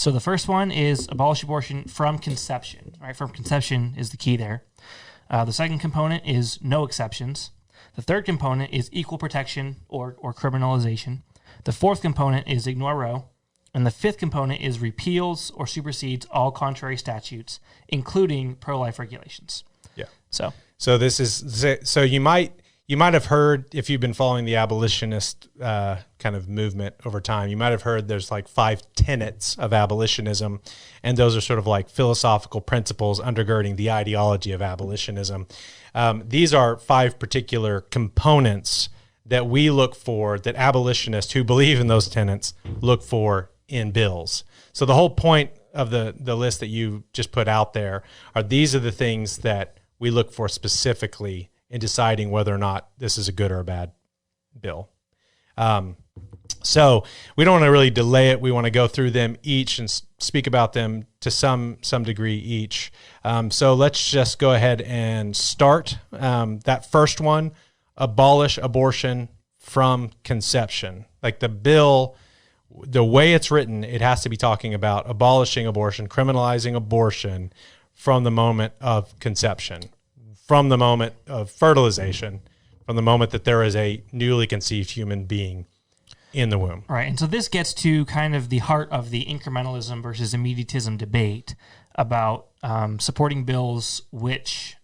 So the first one is abolish abortion from conception, right? From conception is the key there. The second component is no exceptions. The third component is equal protection or criminalization. The fourth component is ignore Roe. And the fifth component is repeals or supersedes all contrary statutes, including pro-life regulations. Yeah. So this is you might have heard, if you've been following the abolitionist kind of movement over time, you might have heard there's like 5 tenets of abolitionism, and those are sort of like philosophical principles undergirding the ideology of abolitionism. These are 5 particular components that we look for, that abolitionists who believe in those tenets look for in bills. So the whole point of the list that you just put out there are, these are the things that we look for specifically in deciding whether or not this is a good or a bad bill. So we don't want to really delay it. We want to go through them each and speak about them to some degree each. So let's just go ahead and start. That first one, abolish abortion from conception. Like the bill, the way it's written, it has to be talking about abolishing abortion, criminalizing abortion from the moment of conception, from the moment of fertilization, from the moment that there is a newly conceived human being in the womb. Right, and so this gets to kind of the heart of the incrementalism versus immediatism debate about supporting bills which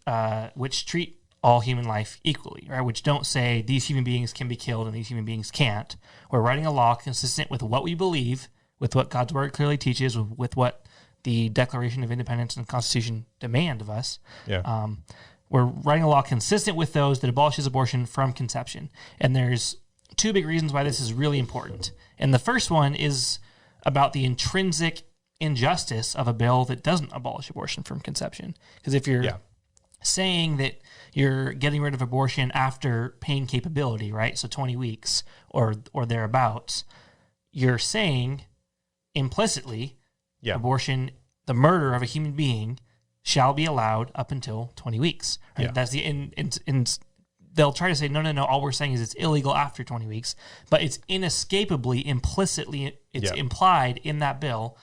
treat all human life equally, right? Which don't say these human beings can be killed and these human beings can't. We're writing a law consistent with what we believe, with what God's word clearly teaches, with what the Declaration of Independence and the Constitution demand of us. Yeah. We're writing a law consistent with those that abolishes abortion from conception. And there's 2 big reasons why this is really important. And the first one is about the intrinsic injustice of a bill that doesn't abolish abortion from conception. Because if you're saying that you're getting rid of abortion after pain capability, right? So 20 weeks or thereabouts, you're saying implicitly abortion, the murder of a human being, shall be allowed up until 20 weeks. Right? Yeah. That's they'll try to say, no, all we're saying is it's illegal after 20 weeks, but it's inescapably, implicitly, it's implied in that bill,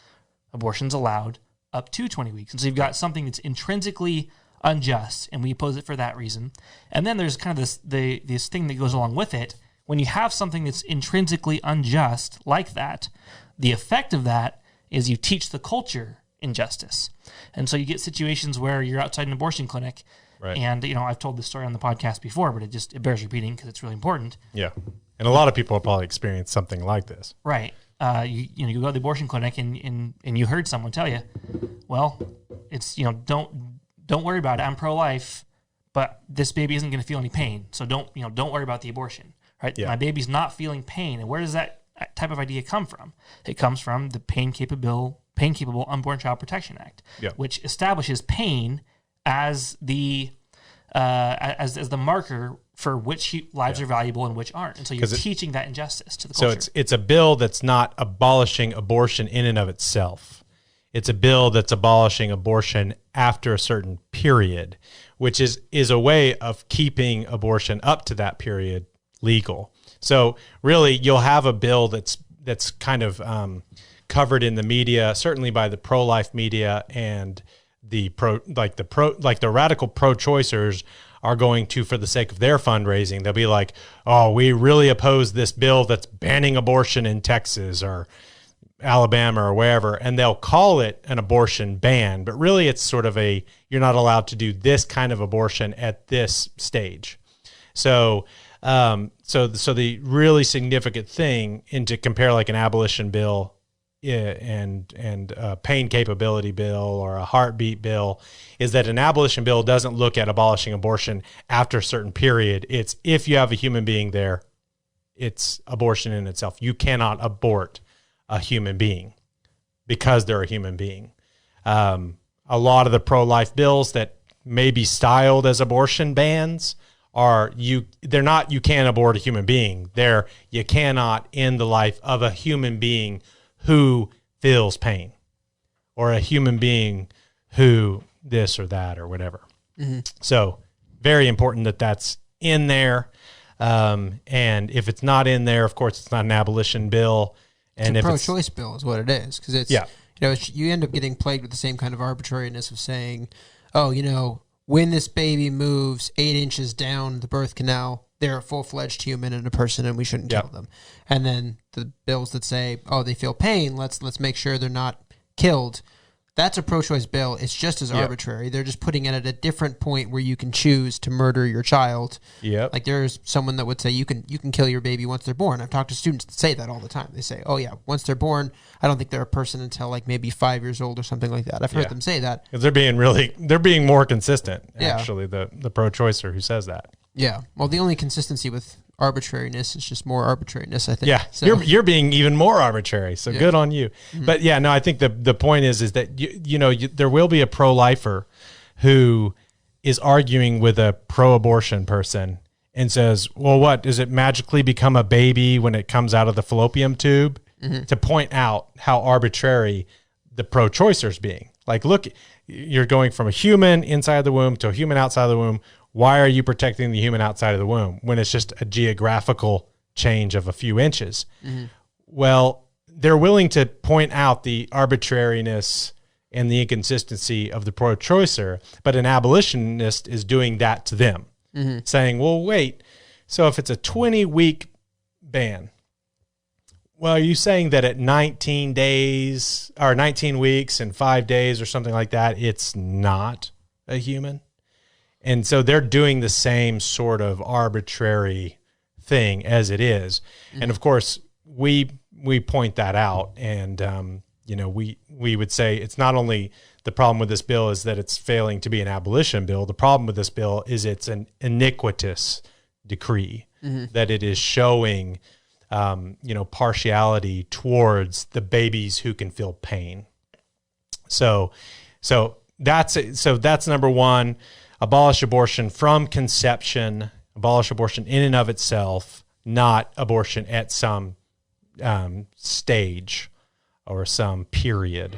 abortion's allowed up to 20 weeks. And so you've got something that's intrinsically unjust, and we oppose it for that reason. And then there's kind of this thing that goes along with it. When you have something that's intrinsically unjust like that, the effect of that is you teach the culture injustice. And so you get situations where you're outside an abortion clinic, right. And I've told this story on the podcast before, but it bears repeating because it's really important. Yeah. And a lot of people have probably experienced something like this. Right. You go to the abortion clinic and you heard someone tell you, well, it's, don't worry about it. I'm pro-life, but this baby isn't going to feel any pain. So don't worry about the abortion, right? Yeah. My baby's not feeling pain. And where does that type of idea come from? It comes from the Pain Capable Unborn Child Protection Act, which establishes pain as the marker for which lives are valuable and which aren't. And so you're teaching that injustice to the culture. So it's a bill that's not abolishing abortion in and of itself. It's a bill that's abolishing abortion after a certain period, which is a way of keeping abortion up to that period legal. So really, you'll have a bill that's kind of covered in the media, certainly by the pro-life media, and the radical pro-choicers are going to, for the sake of their fundraising, they'll be like, oh, we really oppose this bill that's banning abortion in Texas or Alabama or wherever, and they'll call it an abortion ban, but really it's sort of you're not allowed to do this kind of abortion at this stage. So the really significant thing, and to compare like an abolition bill and a pain capability bill or a heartbeat bill, is that an abolition bill doesn't look at abolishing abortion after a certain period. It's if you have a human being there, it's abortion in itself. You cannot abort a human being because they're a human being. A lot of the pro-life bills that may be styled as abortion bans they're not you can't abort a human being. You cannot end the life of a human being who feels pain, or a human being who this or that or whatever. Mm-hmm. So very important that that's in there. And if it's not in there, of course, it's not an abolition bill. And it's a pro-choice bill is what it is, because it's you end up getting plagued with the same kind of arbitrariness of saying, oh, when this baby moves 8 inches down the birth canal, they're a full-fledged human and a person, and we shouldn't kill them. And then the bills that say, oh, they feel pain, let's make sure they're not killed. That's a pro-choice bill. It's just as arbitrary. They're just putting it at a different point where you can choose to murder your child. Yep. Like there's someone that would say you can kill your baby once they're born. I've talked to students that say that all the time. They say, oh yeah, once they're born, I don't think they're a person until like maybe 5 years old or something like that. I've heard them say that. They're being more consistent, actually, the pro-choicer who says that. Yeah. Well, the only consistency with arbitrariness is just more arbitrariness, I think. Yeah, so you're being even more arbitrary, so good on you. Mm-hmm. But yeah, no, I think the point is that there will be a pro-lifer who is arguing with a pro-abortion person and says, well, what, does it magically become a baby when it comes out of the fallopian tube? Mm-hmm. To point out how arbitrary the pro-choicer's being. Like, look, you're going from a human inside the womb to a human outside the womb. Why are you protecting the human outside of the womb when it's just a geographical change of a few inches? Mm-hmm. Well, they're willing to point out the arbitrariness and the inconsistency of the pro-choicer, but an abolitionist is doing that to them, saying, well, wait, so if it's a 20-week ban, well, are you saying that at 19 days or 19 weeks and 5 days or something like that, it's not a human? And so they're doing the same sort of arbitrary thing as it is. And of course, we point that out, and we would say it's not only the problem with this bill is that it's failing to be an abolition bill. The problem with this bill is it's an iniquitous decree, that it is showing partiality towards the babies who can feel pain. So that's number one. Abolish abortion from conception, abolish abortion in and of itself, not abortion at some stage or some period.